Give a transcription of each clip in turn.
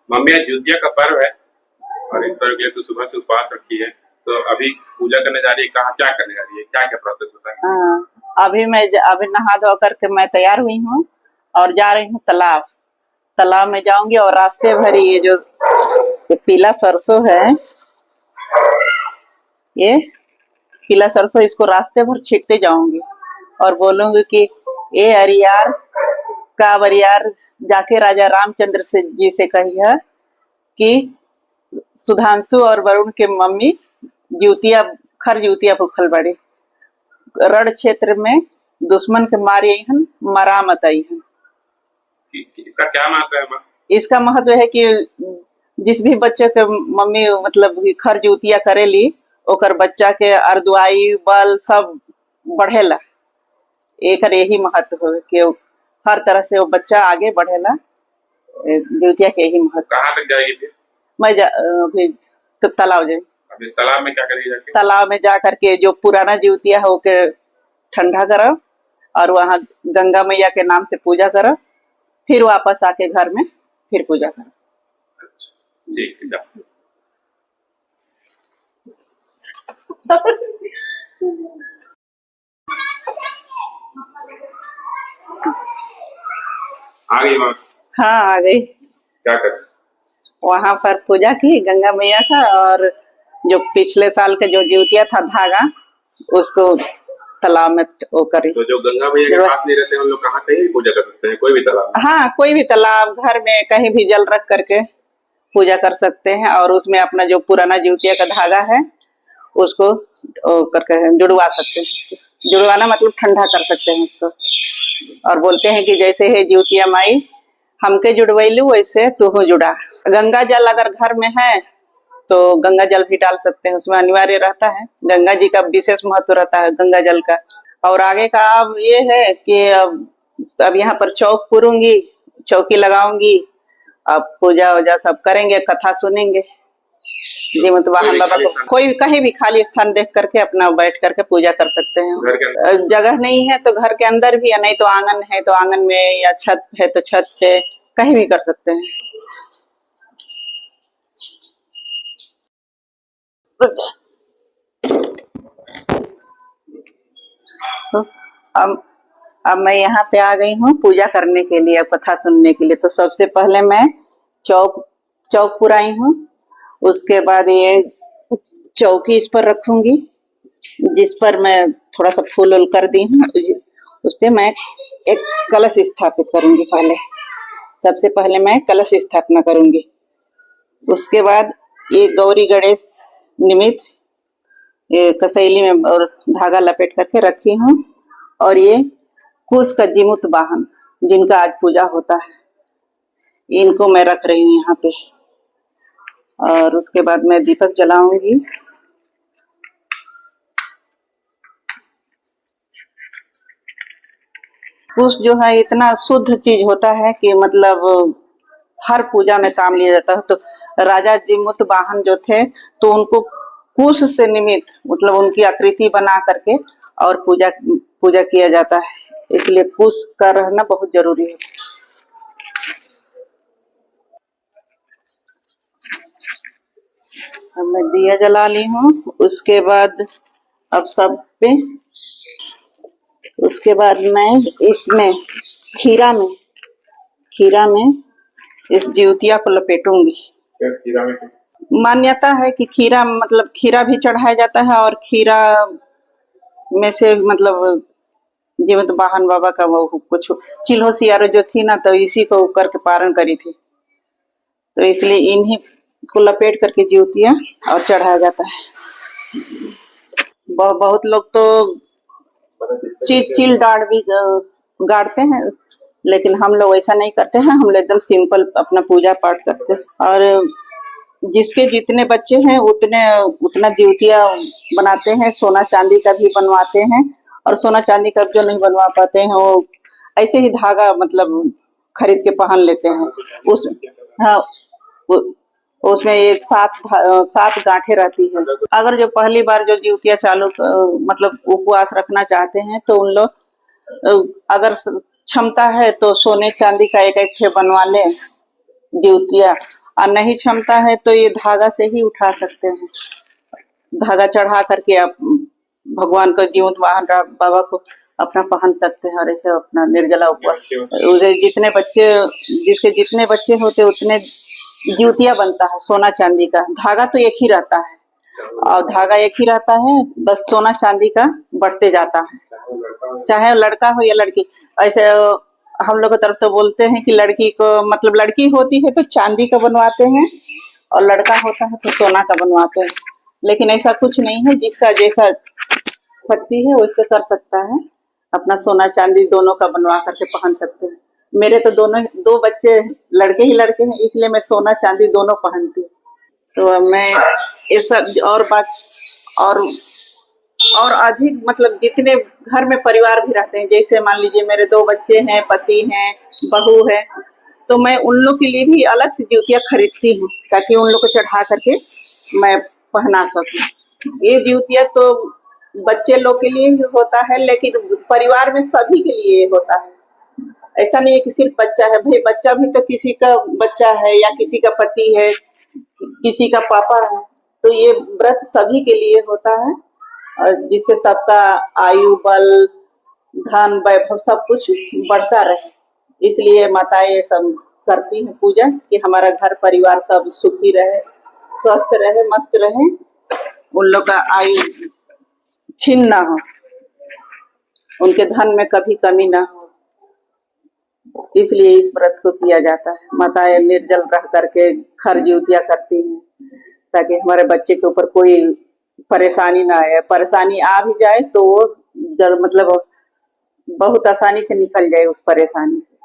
Mummy आज जिउतिया का पर्व है और इस पर्व के लिए तो सुबह से उपवास रखी है। तो अभी पूजा करने जा रही है, कहाँ क्या करने जा रही है, क्या क्या प्रोसेस होता है? अभी नहा धो करके मैं तैयार हुई हूँ और जा रही हूँ तालाब। तालाब में जाऊंगी और रास्ते भर ये पीला सरसों है, ये पीला सरसों, इसको रास्ते भर छींटते जाऊंगी और बोलूंगी कि ए अरियार का बरियार जाके राजा रामचंद्र से जी से कहिए कि सुधांशु और वरुण के मम्मी जिउतिया खर जिउतिया भूखल बड़ी रण क्षेत्र में दुश्मन के मारे हन, मरा मत आई हन। इसका क्या महत्व है माँ? इसका महत्व है कि जिस भी बच्चे के मम्मी मतलब खर जिउतिया करेली ओकर बच्चा के अर्दुआई बल सब बढ़ेला। एक यही महत्व है कि हर तरह से वो बच्चा आगे बढ़ेला। जिउतिया के यही महत्व। कहाँ तक जाएगी फिर? मैं अभी तो तालाब जाए। अभी तालाब में क्या करेगी जाके? तालाब में जा करके जो पुराना जिउतिया है ओके ठंडा करो और वहाँ गंगा मैया के नाम से पूजा करो, फिर वापस आके घर में फिर पूजा करो। ठीक है, जाओ। आ गई माँ? हाँ आ गई। क्या कर? वहां पर पूजा की गंगा मैया का, और जो पिछले साल का जो जिउतिया था धागा उसको तालाब में वो करी। तो जो गंगा मैया के पास नहीं रहते हैं उन लोग कहाँ कहीं पूजा कर सकते हैं? कोई भी तालाब? हाँ कोई भी तालाब, घर में कहीं भी जल रख करके पूजा कर सकते हैं और उसमें अपना जो पुराना जिउतिया का धागा है उसको करके जुड़वा सकते हैं। जुड़वाना मतलब ठंडा कर सकते हैं उसको, और बोलते हैं कि जैसे है जिउतिया माई हमके जुड़वैलू वैसे तू हो जुड़ा। गंगा जल अगर घर में है तो गंगा जल भी डाल सकते हैं, उसमें अनिवार्य रहता है। गंगा जी का विशेष महत्व रहता है गंगा जल का। और आगे का अब ये है कि अब यहाँ पर चौक पूरूंगी, चौकी लगाऊंगी, अब पूजा वूजा सब करेंगे, कथा सुनेंगे। जीवंत वाहन बाबा को कोई कहीं भी खाली स्थान देख करके अपना बैठ करके पूजा कर सकते हैं। जगह नहीं है तो घर के अंदर भी, या नहीं तो आंगन है तो आंगन में, या छत है तो छत पे, कहीं भी कर सकते हैं। तो अब मैं यहाँ पे आ गई हूँ पूजा करने के लिए, कथा सुनने के लिए। तो सबसे पहले मैं चौक पुराई हूँ, उसके बाद ये चौकी इस पर रखूंगी जिस पर मैं थोड़ा सा फूल उल कर दी हूँ। उस पे मैं एक कलश स्थापित करूंगी। पहले सबसे पहले मैं कलश स्थापना करूंगी। उसके बाद ये गौरी गणेश निमित्त ये कसैली में और धागा लपेट करके रखी हूँ, और ये कुश का जीमूत वाहन जिनका आज पूजा होता है इनको मैं रख रही हूँ यहाँ पे। और उसके बाद मैं दीपक जलाऊंगी। कुश जो है इतना शुद्ध चीज होता है कि मतलब हर पूजा में काम लिया जाता है। तो राजा जीमूत वाहन जो थे तो उनको कुश से निमित्त मतलब उनकी आकृति बना करके और पूजा किया जाता है, इसलिए कुश का रहना बहुत जरूरी है। अब मैं दिया जला ली हूँ। उसके बाद अब सब पे, उसके बाद मैं इसमें खीरा में इस जिउतिया को लपेटूंगी। खीरा में मान्यता है कि खीरा मतलब खीरा भी चढ़ाया जाता है, और खीरा में से मतलब जीवंत वाहन बाबा का वो कुछ चिल्हो सियारो जो थी ना, तो इसी को करके पारण करी थी, तो इसलिए इन्हीं को लपेट करके जिउतिया और चढ़ाया जाता है। बहुत लोग तो चिल डाढ़ भी गाड़ते हैं, लेकिन हम लोग ऐसा नहीं करते हैं। हम लोग एकदम सिंपल अपना पूजा पाठ करते हैं, और जिसके जितने बच्चे हैं उतना जिउतिया बनाते हैं। सोना चांदी का भी बनवाते हैं, और सोना चांदी का जो नहीं बनवा पाते हैं वो ऐसे ही धागा मतलब खरीद के पहन लेते हैं। हाँ उसमें एक सात गांठें रहती है। अगर जो पहली बार जो जिउतिया चालू मतलब उपवास रखना चाहते हैं तो उन लोग अगर क्षमता है तो सोने चांदी का एक ठे बनवा ले जिउतिया, और नहीं क्षमता है तो ये धागा से ही उठा सकते हैं। धागा चढ़ा करके आप भगवान को जीवंत वाहन बाबा को अपना पहन सकते हैं और ऐसे अपना निर्जला उपवास। उसे जितने बच्चे जिसके जितने बच्चे होते उतने ज्योतिया बनता है सोना चांदी का। धागा तो एक ही रहता है और धागा एक ही रहता है, बस सोना चांदी का बढ़ते जाता है, चाहे लड़का हो या लड़की। ऐसे हम लोग की तरफ तो बोलते हैं कि लड़की को मतलब लड़की होती है तो चांदी का बनवाते हैं और लड़का होता है तो सोना का बनवाते हैं, लेकिन ऐसा कुछ नहीं है। जिसका जैसा शक्ति है वैसे कर सकता है, अपना सोना चांदी दोनों का बनवा करके पहन सकते हैं। मेरे तो दोनों दो बच्चे लड़के ही लड़के हैं, इसलिए मैं सोना चांदी दोनों पहनती हूँ। तो मैं ये सब और बात और अधिक मतलब जितने घर में परिवार भी रहते हैं, जैसे मान लीजिए मेरे दो बच्चे हैं, पति हैं, बहू है, तो मैं उन लोग के लिए भी अलग से जूतियाँ खरीदती हूँ ताकि उन लोग को चढ़ा करके मैं पहना सकूं। ये जूतियाँ तो बच्चे लोग के लिए ही होता है, लेकिन परिवार में सभी के लिए होता है। ऐसा नहीं है कि सिर्फ बच्चा है, भाई बच्चा भी तो किसी का बच्चा है या किसी का पति है, किसी का पापा है, तो ये व्रत सभी के लिए होता है और जिससे सबका आयु बल धन वैभव सब कुछ बढ़ता रहे। इसलिए माताएं ये सब करती हैं पूजा कि हमारा घर परिवार सब सुखी रहे, स्वस्थ रहे, मस्त रहे, उन लोग का आयु छीन ना हो, उनके धन में कभी कमी ना हो, इसलिए इस व्रत को किया जाता है। माताएं निर्जल रह करके खर ज्योतियाँ करती हैं ताकि हमारे बच्चे के ऊपर कोई परेशानी ना आए। परेशानी आ भी जाए तो वो मतलब बहुत आसानी से निकल जाए उस परेशानी से।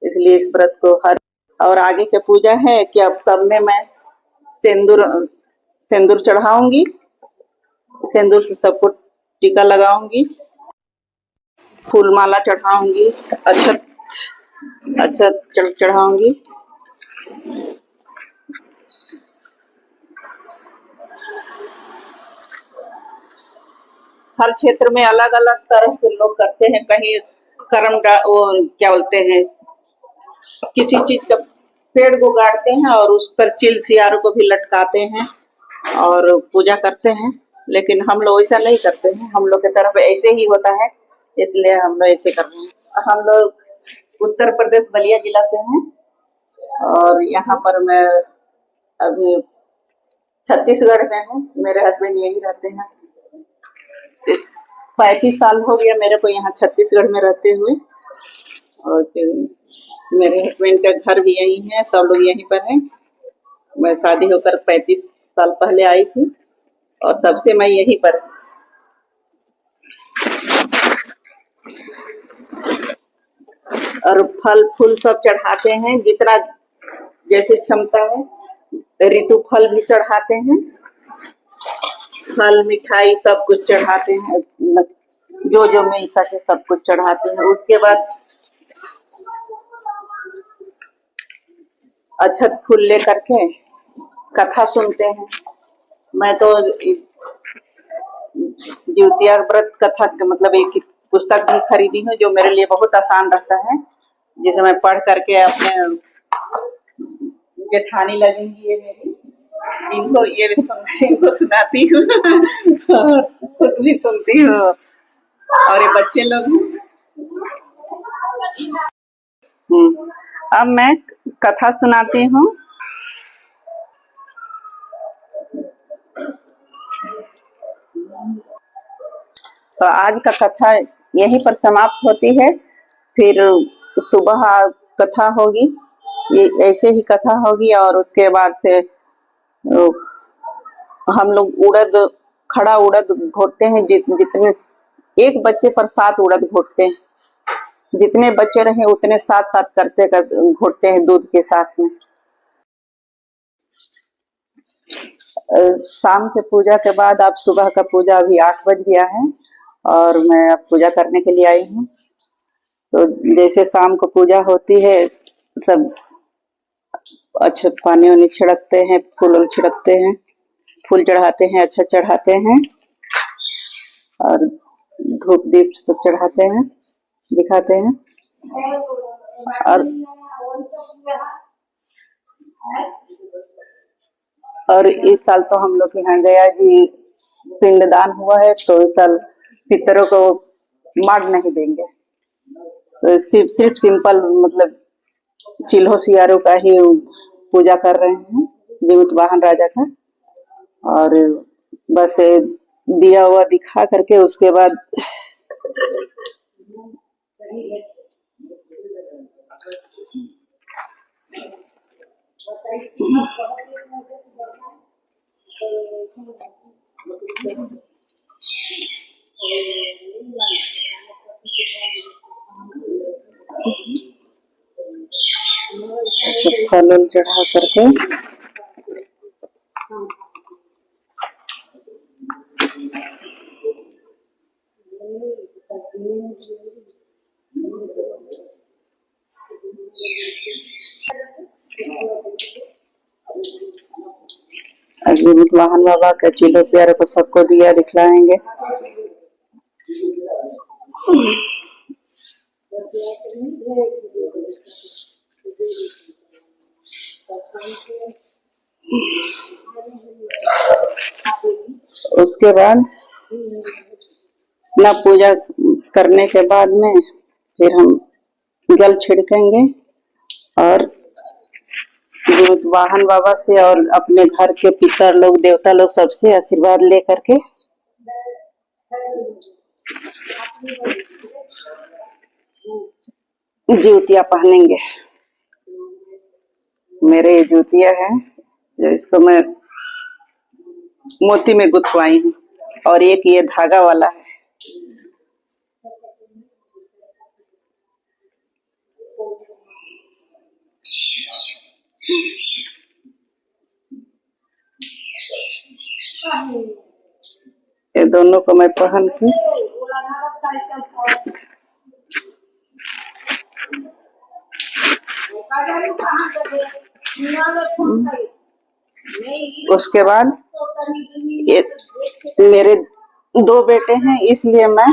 इसलिए इस व्रत को हर और आगे की पूजा है कि अब सब में मैं सिंदूर चढ़ाऊंगी, सिंदूर से सबको टीका लगाऊंगी, फूल माला चढ़ाऊंगी, अक्षत चढ़ाऊंगी। हर क्षेत्र में अलग अलग तरह के लोग करते हैं। कहीं वो क्या बोलते हैं, किसी चीज का पेड़ को गाड़ते हैं और उस पर चिल सियारों को भी लटकाते हैं और पूजा करते हैं, लेकिन हम लोग ऐसा नहीं करते हैं। हम लोग की तरफ ऐसे ही होता है, इसलिए हम लोग ऐसे कर रहे हैं। हम लोग उत्तर प्रदेश बलिया जिला से हैं और यहाँ पर मैं अभी छत्तीसगढ़ में हूँ। मेरे हस्बैंड यही रहते हैं। 35 साल हो गया मेरे को यहाँ छत्तीसगढ़ में रहते हुए और फिर मेरे हस्बैंड का घर भी यही है, सब लोग यहीं पर हैं। मैं शादी होकर 35 साल पहले आई थी और तब से मैं यहीं पर। और फल फूल सब चढ़ाते हैं जितना जैसे क्षमता है। ऋतु फल भी चढ़ाते हैं, फल मिठाई सब कुछ चढ़ाते हैं, जो जो मिल सके सब कुछ चढ़ाते हैं। उसके बाद अक्षत फूल ले करके कथा सुनते हैं। मैं तो ज्योतिया व्रत कथा मतलब एक पुस्तक भी खरीदी हूँ जो मेरे लिए बहुत आसान रहता है, जिसे मैं पढ़ करके अपने जेठानी लगेंगी ये मेरी, इनको सुनाती हूँ और खुद भी सुनती हूँ और ये बच्चे लोग। अब मैं कथा सुनाती हूँ। तो आज का कथा यहीं पर समाप्त होती है, फिर सुबह कथा होगी, ये ऐसे ही कथा होगी और उसके बाद से हम लोग खड़ा उड़द घोटते हैं। जितने एक बच्चे पर 7 उड़द घोटते हैं, जितने बच्चे रहे उतने 7 करते घोटते हैं दूध के साथ में। शाम के पूजा के बाद अब सुबह का पूजा अभी 8 बज गया है और मैं अब पूजा करने के लिए आई हूँ। तो जैसे शाम को पूजा होती है, सब अच्छे पानी वानी छिड़कते हैं, फूल छिड़कते हैं, फूल चढ़ाते हैं, अच्छा चढ़ाते हैं और धूप दीप सब चढ़ाते हैं, दिखाते हैं। और और इस साल तो हम लोग के यहाँ गया जी पिंडदान हुआ है, तो इस साल पितरों को मार नहीं देंगे, तो सिर्फ सिंपल मतलब चिल्हो सियारो का ही पूजा कर रहे हैं, जीवित वाहन राजा का। और बस दिया हुआ दिखा करके उसके बाद फल उल चढ़ा करके जीवित वाहन बाबा का चिल्हो सियारे को सबको दिया दिखलाएंगे। उसके बाद ना पूजा करने के बाद में फिर हम जल छिड़केंगे और जीवित वाहन बाबा से और अपने घर के पितर लोग देवता लोग सबसे आशीर्वाद ले करके जूतियां पहनेंगे। मेरे ये जूतियां हैं जो इसको मैं मोती में गुथवाई हूँ, और एक ये धागा वाला है। ये दोनों को मैं पहन के उसके बाद ये मेरे 2 बेटे हैं, इसलिए मैं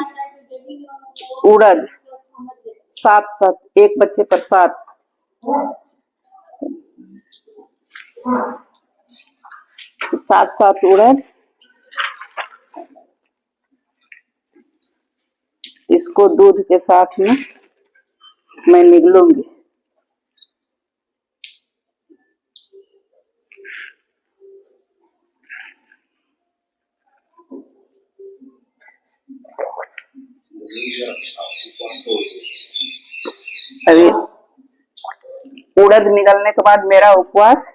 उड़द 7 एक बच्चे पर 7 उड़द इसको दूध के साथ में मैं निगलूंगी। अभी उड़द निकलने के बाद मेरा उपवास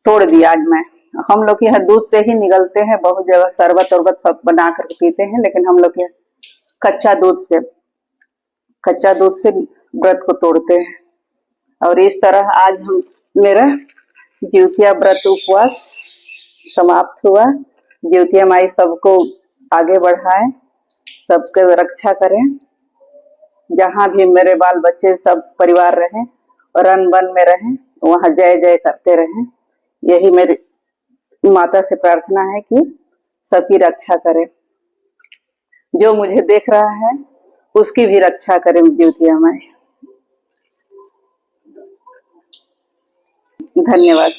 तोड़ दिया आज मैं। हम लोग यहाँ दूध से ही निकलते हैं, बहुत जगह शरबत उरबत सब बना कर पीते हैं, लेकिन हम लोग यहाँ कच्चा दूध से व्रत को तोड़ते हैं। और इस तरह आज हम मेरा ज्योतिया व्रत उपवास समाप्त हुआ। ज्योतिया माई सबको आगे बढ़ाए, सबके रक्षा करें, जहाँ भी मेरे बाल बच्चे सब परिवार रहें और रन वन में रहें, वहाँ जय जय करते रहें। यही मेरी माता से प्रार्थना है कि सबकी रक्षा करें। जो मुझे देख रहा है उसकी भी रक्षा करें ज्योतिया माई। धन्यवाद।